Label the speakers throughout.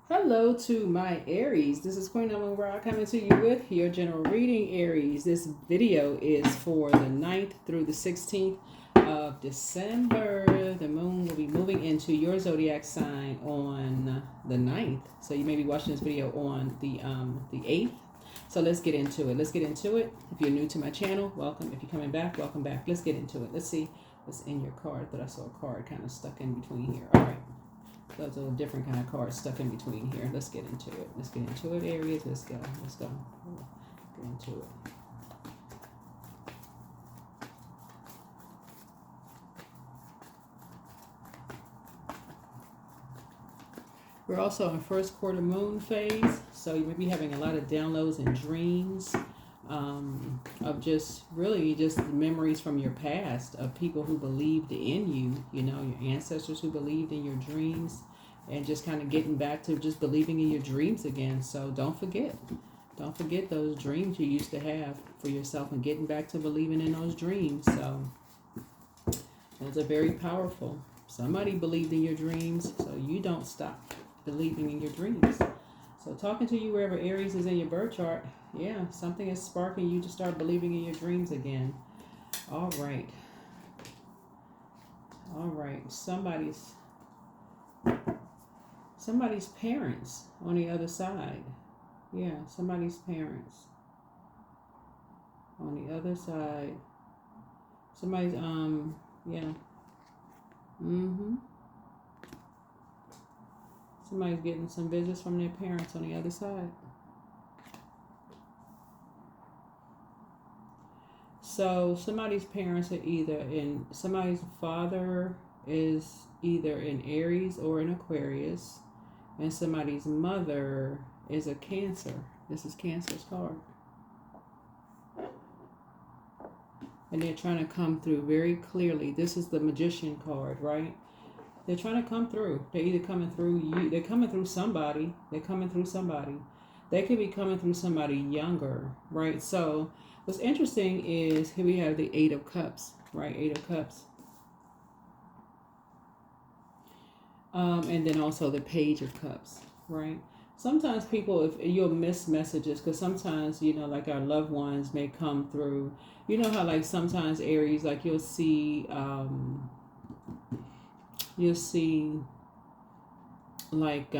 Speaker 1: Hello to my Aries. This is Queen Amun Ra coming to you with your general reading, Aries. This video is for the 9th through the 16th of December. The moon will be moving into your zodiac sign on the 9th. So you may be watching this video on the 8th. So let's get into it. If you're new to my channel, welcome. If you're coming back, welcome back. Let's get into it. Let's see what's in your card. But I saw a card kind of stuck in between here. All right. That's a different kind of card stuck in between here. Let's get into it. Aries. Let's go. Get into it. We're also in first quarter moon phase, so you may be having a lot of downloads and dreams of just memories from your past of people who believed in you, your ancestors who believed in your dreams, and just kind of getting back to just believing in your dreams again. So don't forget those dreams you used to have for yourself and getting back to believing in those dreams. So those are very powerful. Somebody believed in your dreams, so you don't stop believing in your dreams. So talking to you wherever Aries is in your birth chart, yeah, something is sparking you to start believing in your dreams again. All right. Somebody's parents on the other side. Yeah, somebody's parents on the other side. Somebody's yeah. Somebody's getting some visits from their parents on the other side. So somebody's parents are somebody's father is either in Aries or in Aquarius, and somebody's mother is a Cancer. This is Cancer's card. And they're trying to come through very clearly. This is the Magician card, right? They're trying to come through. They're either coming through you. They're coming through somebody. They could be coming through somebody younger, right? So what's interesting is here we have the Eight of Cups, right? Eight of Cups. And then also the Page of Cups, right? Sometimes people, if you'll miss messages, because sometimes, like our loved ones may come through. You know how like sometimes Aries, like you'll see like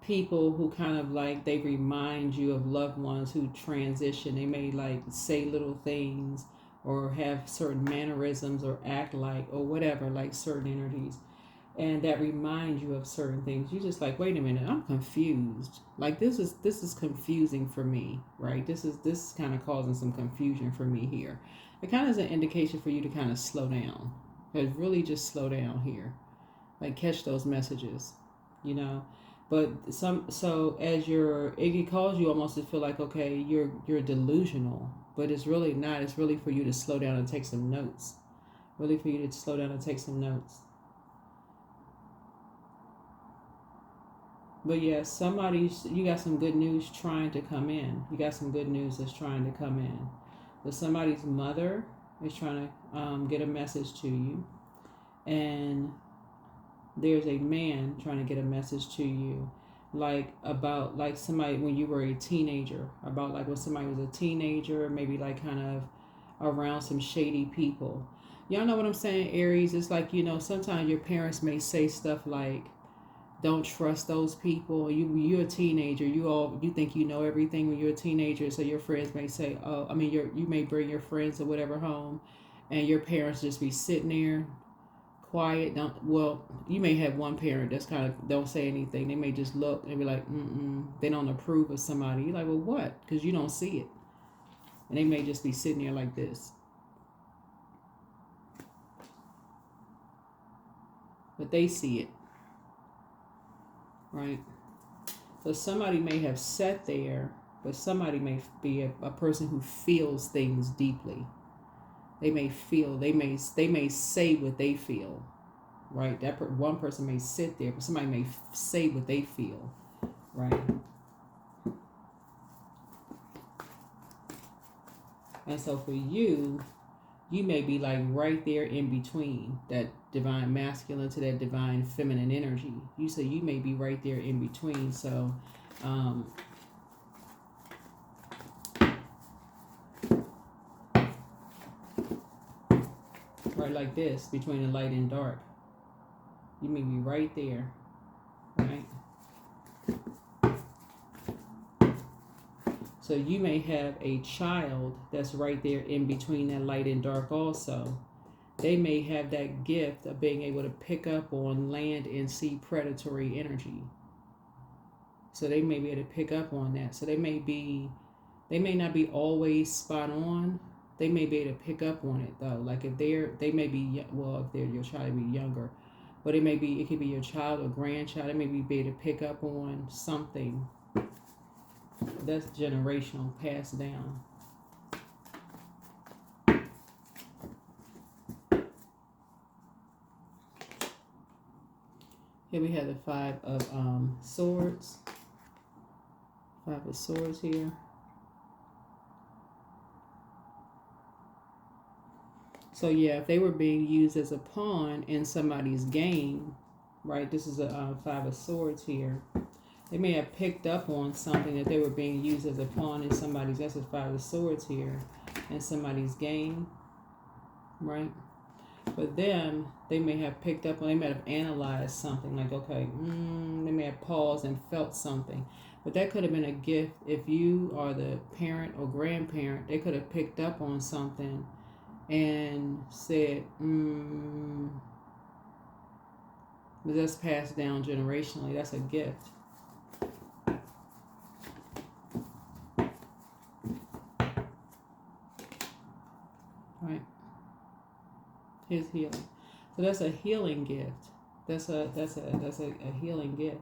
Speaker 1: people who kind of like they remind you of loved ones who transition. They may like say little things or have certain mannerisms or act like or whatever, like certain energies, and that remind you of certain things. You just like, wait a minute, I'm confused. Like this is confusing for me, right? This is kind of causing some confusion for me here. It kind of is an indication for you to kind of slow down. But really just slow down here. Like catch those messages, But it cause you almost to feel like, okay, you're delusional. But it's really not. It's really for you to slow down and take some notes. Really for you to slow down and take some notes. But yeah, you got some good news trying to come in. You got some good news that's trying to come in. But somebody's mother is trying to get a message to you, and there's a man trying to get a message to you, like about like somebody when you were a teenager, about like when somebody was a teenager, maybe like kind of around some shady people. Y'all know what I'm saying, Aries? It's like, sometimes your parents may say stuff like, don't trust those people. You're a teenager. You think you know everything when you're a teenager. So your friends may say, you may bring your friends or whatever home, and your parents just be sitting there, quiet. You may have one parent that's kind of don't say anything. They may just look and be like, they don't approve of somebody. You're like, well, what? Because you don't see it, and they may just be sitting there like this, but they see it. Right? So somebody may have sat there, but somebody may be a person who feels things deeply. They may say what they feel, right? One person may sit there, but somebody may say what they feel, right? And so for you, you may be like right there in between that divine masculine to that divine feminine energy. You say you may be right there in between. So right like this, between the light and dark. You may be right there, right? So you may have a child that's right there in between that light and dark also. They may have that gift of being able to pick up on land and sea predatory energy. So they may be able to pick up on that. So they may not be always spot on. They may be able to pick up on it though. Like if they may be, well, if they're your child, be younger. But it could be your child or grandchild. It may be able to pick up on something that's generational, passed down. Here we have the Five of Swords. Five of Swords here. So yeah, if they were being used as a pawn in somebody's game, right? This is a Five of Swords here. They may have picked up on something that they were being used as a pawn in somebody's, that's a Five of Swords here, in somebody's game, right? For them, they may have picked up, or they may have analyzed something like, okay, they may have paused and felt something. But that could have been a gift. If you are the parent or grandparent, they could have picked up on something and said, but that's passed down generationally. That's a gift. Right? His healing. So that's a healing gift. That's a healing gift.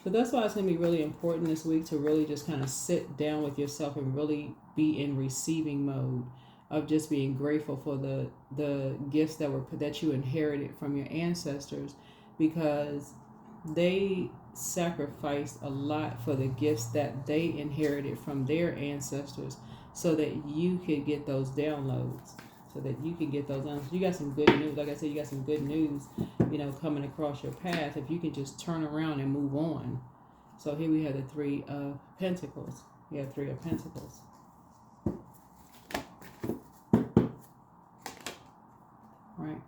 Speaker 1: So that's why it's going to be really important this week to really just kind of sit down with yourself and really be in receiving mode of just being grateful for the gifts that you inherited from your ancestors, because they sacrificed a lot for the gifts that they inherited from their ancestors so that you could get those downloads. You got some good news. Like I said, you got some good news, coming across your path if you can just turn around and move on. So here we have the Three of Pentacles. We have Three of Pentacles. Right.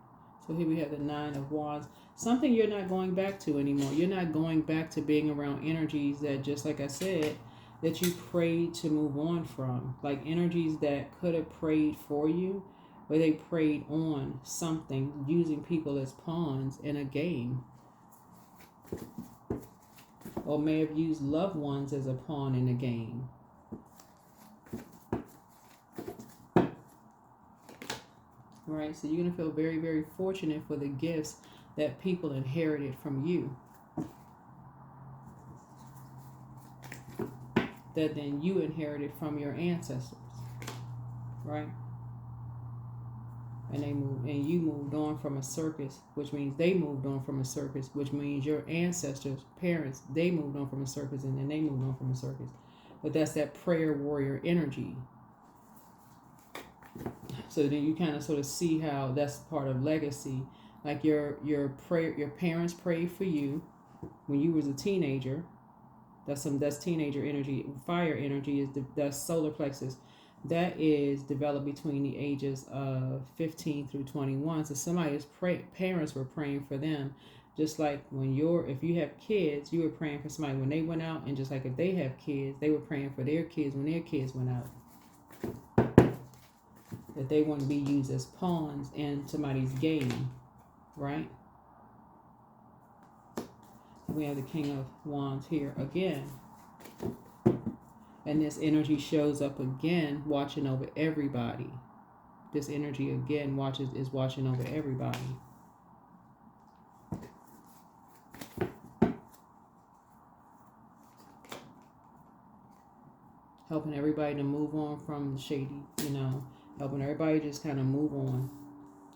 Speaker 1: So here we have the Nine of Wands. Something you're not going back to anymore. You're not going back to being around energies that, just like I said, that you prayed to move on from. Like energies that could have prayed for you, where they preyed on something, using people as pawns in a game. Or may have used loved ones as a pawn in a game. Right, so you're going to feel very, very fortunate for the gifts that people inherited from you. That then you inherited from your ancestors. Right? And you moved on from a circus, which means they moved on from a circus, which means your ancestors, parents, they moved on from a circus, and then they moved on from a circus. But that's that prayer warrior energy. So then you kind of sort of see how that's part of legacy. Like your parents prayed for you when you was a teenager. That's teenager energy. Fire energy that's solar plexus. That is developed between the ages of 15 through 21. So somebody's parents were praying for them. Just like if you have kids, you were praying for somebody when they went out. And just like if they have kids, they were praying for their kids when their kids went out. That they wouldn't be used as pawns in somebody's game. Right? We have the King of Wands here again. And this energy shows up again, watching over everybody. This energy again is watching over everybody. Helping everybody to move on from the shady, helping everybody just kind of move on,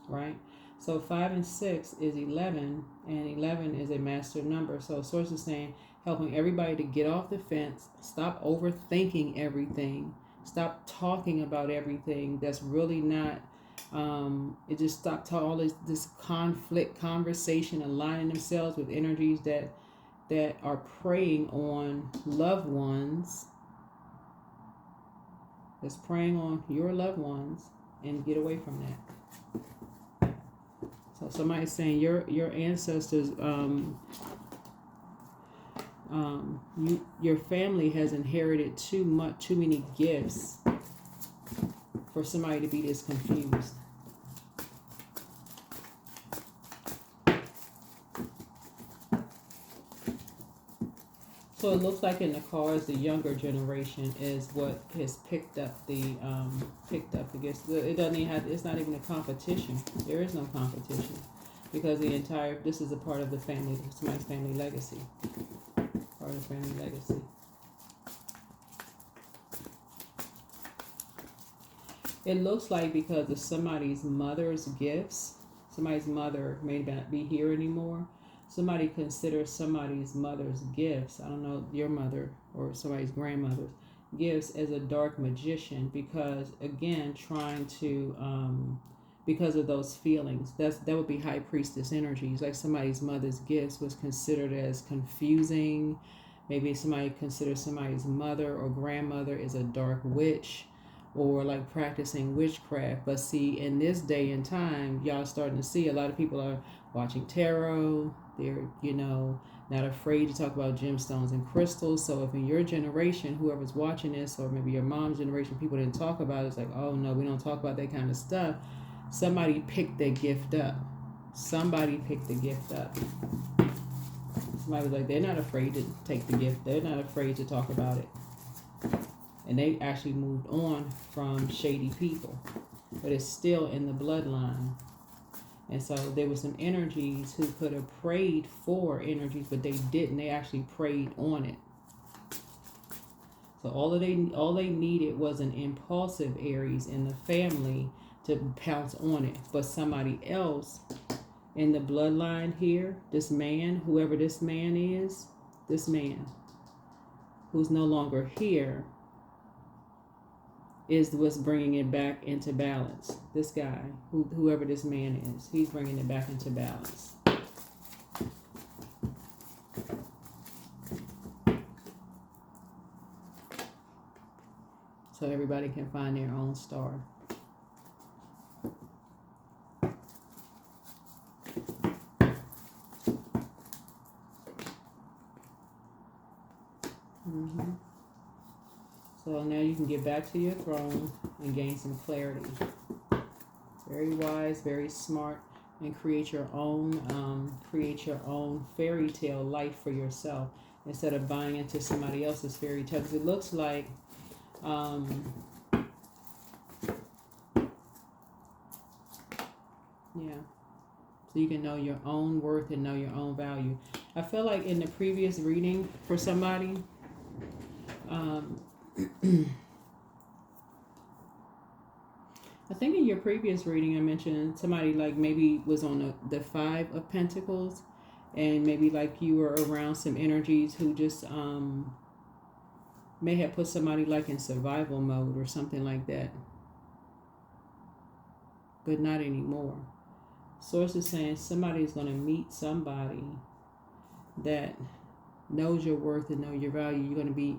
Speaker 1: right? So 5 and 6 is 11, and 11 is a master number. So source is saying, helping everybody to get off the fence, stop overthinking everything, Stop talking about everything that's really not. It just stop all this conflict conversation, aligning themselves with energies that are preying on loved ones. That's preying on your loved ones, and get away from that. So somebody's saying your ancestors, your family has inherited too many gifts for somebody to be this confused. So it looks like in the cards, the younger generation is what has picked up the gifts. It doesn't even have. It's not even a competition. There is no competition because this is a part of the family, somebody's family legacy. Part of the family legacy. It looks like because of somebody's mother's gifts, somebody's mother may not be here anymore. Somebody considers somebody's mother's gifts, I don't know, your mother or somebody's grandmother's gifts, as a dark magician because, again, trying to, because of those feelings. That would be high priestess energies. Like somebody's mother's gifts was considered as confusing. Maybe somebody considers somebody's mother or grandmother as a dark witch or like practicing witchcraft. But see, in this day and time, y'all starting to see a lot of people are watching tarot. They're, not afraid to talk about gemstones and crystals. So if in your generation, whoever's watching this, or maybe your mom's generation, people didn't talk about it, it's like, oh no, we don't talk about that kind of stuff. Somebody picked their gift up. Somebody picked the gift up. Somebody was like, they're not afraid to take the gift. They're not afraid to talk about it. And they actually moved on from shady people. But it's still in the bloodline. And so there were some energies who could have prayed for energies, but they didn't. They actually prayed on it. So all they needed was an impulsive Aries in the family to pounce on it. But somebody else in the bloodline here, this man, whoever this man is, this man who's no longer here, is what's bringing it back into balance. This guy, whoever this man is, he's bringing it back into balance. So everybody can find their own star. So now you can get back to your throne and gain some clarity. Very wise, very smart, and create your own fairy tale life for yourself instead of buying into somebody else's fairy tale. Because it looks like, so you can know your own worth and know your own value. I feel like in the previous reading for somebody, I think in your previous reading I mentioned somebody like maybe was on the Five of Pentacles, and maybe like you were around some energies who just may have put somebody like in survival mode or something like that, but not anymore. Source is saying somebody's going to meet somebody that knows your worth and know your value. You're going to be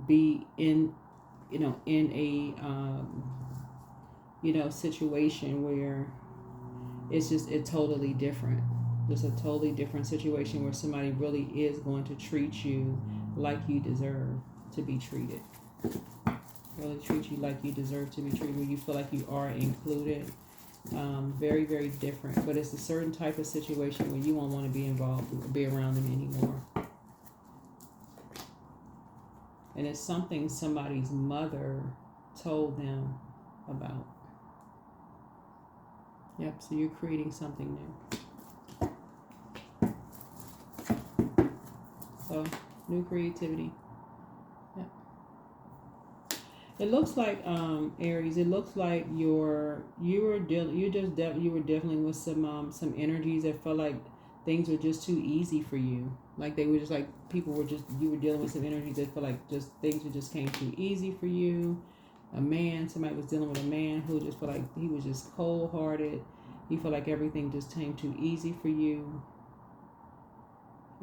Speaker 1: be in a situation where it's just totally different. Just a totally different situation where somebody really is going to treat you like you deserve to be treated. Really treat you like you deserve to be treated, where you feel like you are included. Very, very different. But it's a certain type of situation where you won't want to be involved or be around them anymore. And it's something somebody's mother told them about. Yep, so you're creating something new. So, new creativity. Yep. It looks like, Aries, it looks like you were dealing with some energies that felt like things were just too easy for you. Like they were just like people were just you were dealing with some energy that felt like just things just came too easy for you. Somebody was dealing with a man who just felt like he was just cold hearted. He felt like everything just came too easy for you.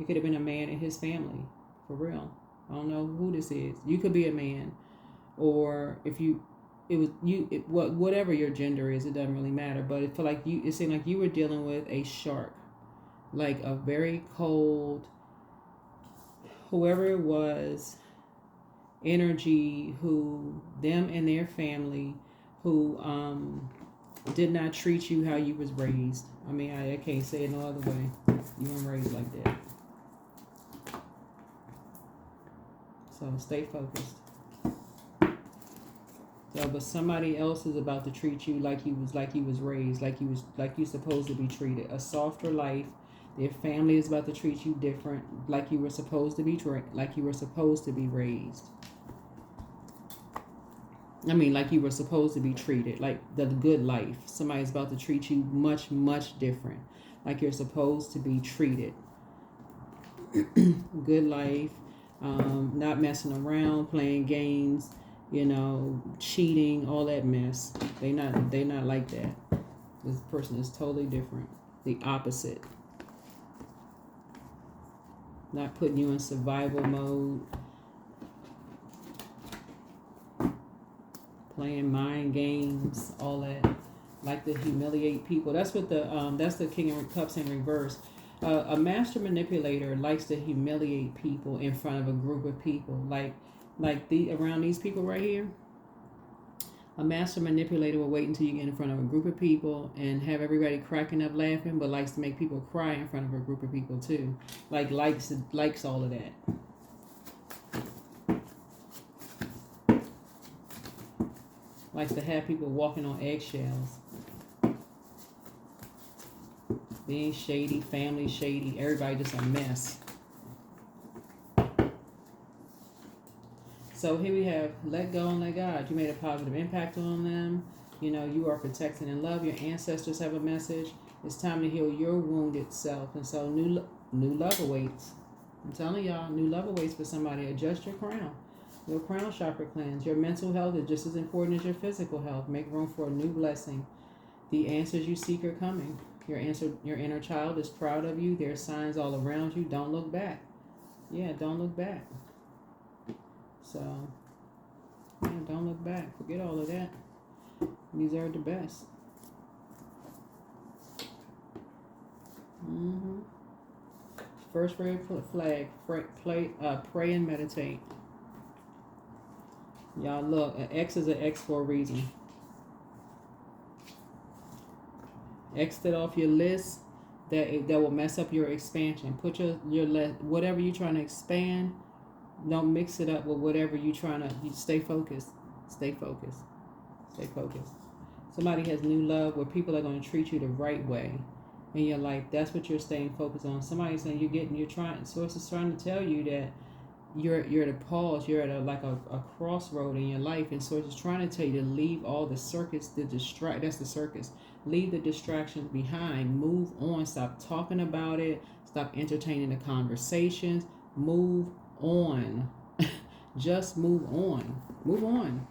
Speaker 1: It could have been a man and his family, for real. I don't know who this is. You could be a man, or if you, it was you. Whatever your gender is, it doesn't really matter. But it felt like you. It seemed like you were dealing with a shark, like a very cold, whoever it was, energy. Who them and their family, who did not treat you how you was raised. I mean, I can't say it no other way. You weren't raised like that. So stay focused. So, but somebody else is about to treat you like you was raised, like you supposed to be treated. A softer life. Their family is about to treat you different, like you were supposed to be raised. I mean, like you were supposed to be treated, like the good life. Somebody's about to treat you much, much different, like you're supposed to be treated. Good life. Not messing around, playing games, cheating, all that mess. They not like that. This person is totally different. The opposite. Not putting you in survival mode. Playing mind games, all that. Like to humiliate people. That's what that's the King of Cups in reverse. A master manipulator likes to humiliate people in front of a group of people, around these people right here. A master manipulator will wait until you get in front of a group of people and have everybody cracking up laughing, but likes to make people cry in front of a group of people too. Likes all of that. Likes to have people walking on eggshells. Being shady, family shady, everybody just a mess. So here we have let go and let God. You made a positive impact on them. You are protected in love. Your ancestors have a message. It's time to heal your wounded self. And so new love awaits. I'm telling y'all, new love awaits for somebody. Adjust your crown. Your crown chakra cleanse. Your mental health is just as important as your physical health. Make room for a new blessing. The answers you seek are coming. Your inner child is proud of you. There are signs all around you. Don't look back. Yeah, don't look back. So, yeah, don't look back. Forget all of that. You deserve the best. First red flag. Pray and meditate. Y'all look, an X is an X for a reason. X that off your list that will mess up your expansion. Put your whatever you're trying to expand, don't mix it up with whatever you're trying to. You stay focused. Stay focused. Stay focused. Somebody has new love where people are going to treat you the right way in your life. That's what you're staying focused on. Somebody's saying Source is trying to tell you that you're at a pause. You're at a crossroad in your life, and Source is trying to tell you to leave all the circus, that's the circus. Leave the distractions behind. Move on. Stop talking about it. Stop entertaining the conversations. Move on. Just move on. Move on.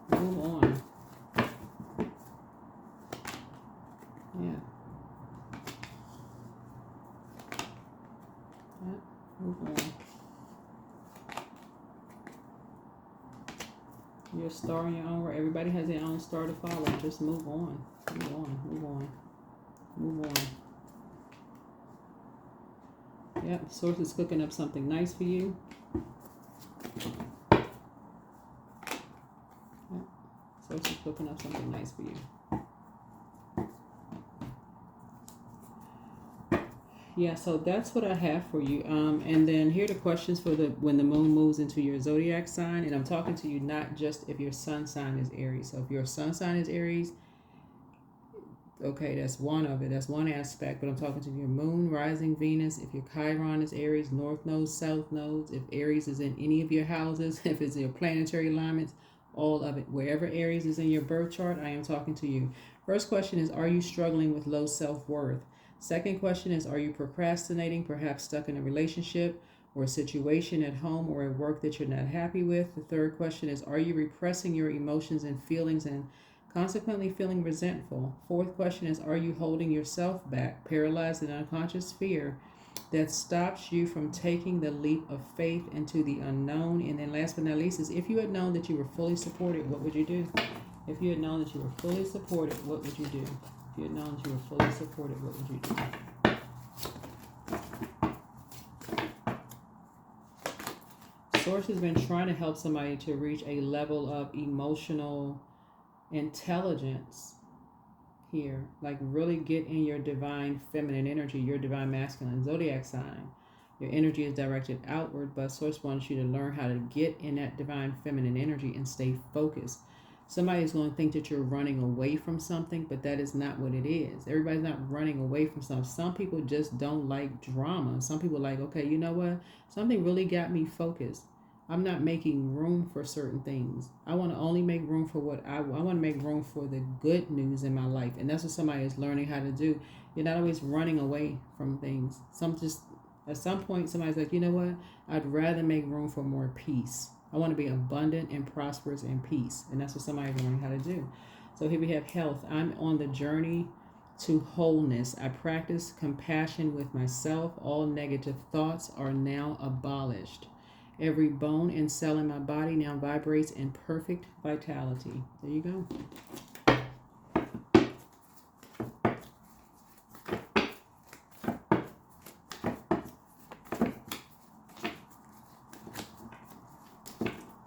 Speaker 1: Move on. Yeah. Move on. You're a star in your own right. Everybody has their own star to follow. Just move on. Move on. Move on. Move on. Yep. Source is cooking up something nice for you. Yep. Source is cooking up something nice for you. Yeah, so that's what I have for you. And then here are the questions for when the moon moves into your zodiac sign. And I'm talking to you not just if your sun sign is Aries. So if your sun sign is Aries, okay, that's one of it. That's one aspect. But I'm talking to your moon, rising Venus. If your Chiron is Aries, north nodes, south nodes. If Aries is in any of your houses, if it's your planetary alignments, All of it. Wherever Aries is in your birth chart, I am talking to you. First question is, are you struggling with low self-worth? Second question is, are you procrastinating, perhaps stuck in a relationship or a situation at home or at work that you're not happy with? The third question is, are you repressing your emotions and feelings and consequently feeling resentful? Fourth question is, are you holding yourself back, paralyzed in unconscious fear that stops you from taking the leap of faith into the unknown? And then last but not least is, if you had known that you were fully supported, what would you do? If you had known that you were fully supported, what would you do? If you had known that you were fully supported, what would you do? Source has been trying to help somebody to reach a level of emotional intelligence here. Like really get in your divine feminine energy, your divine masculine zodiac sign. Your energy is directed outward, but Source wants you to learn how to get in that divine feminine energy and stay focused. Somebody's going to think that you're running away from something, but that is not what it is. Everybody's not running away from something. Some people just don't like drama. Some people like, okay, you know what? Something really got me focused. I'm not making room for certain things. I want to only make room for what I want to make room for the good news in my life. And that's what somebody is learning how to do. You're not always running away from things. At some point, somebody's like, you know what? I'd rather make room for more peace. I want to be abundant and prosperous and peace. And that's what somebody's learning how to do. So here we have health. I'm on the journey to wholeness. I practice compassion with myself. All negative thoughts are now abolished. Every bone and cell in my body now vibrates in perfect vitality. There you go.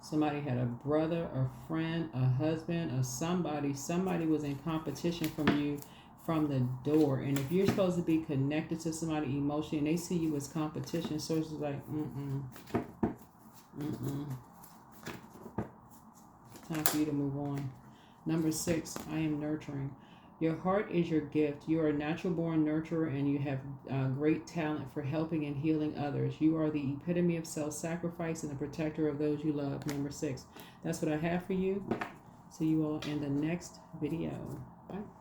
Speaker 1: Somebody had a brother, a friend, a husband, or somebody was in competition from you from the door. And if you're supposed to be connected to somebody emotionally and they see you as competition, Source is like, time for you to move on. Number 6, I am nurturing. Your heart is your gift. You are a natural born nurturer and you have great talent for helping and healing others. You are the epitome of self-sacrifice and the protector of those you love. Number 6. That's what I have for you. See you all in the next video. Bye.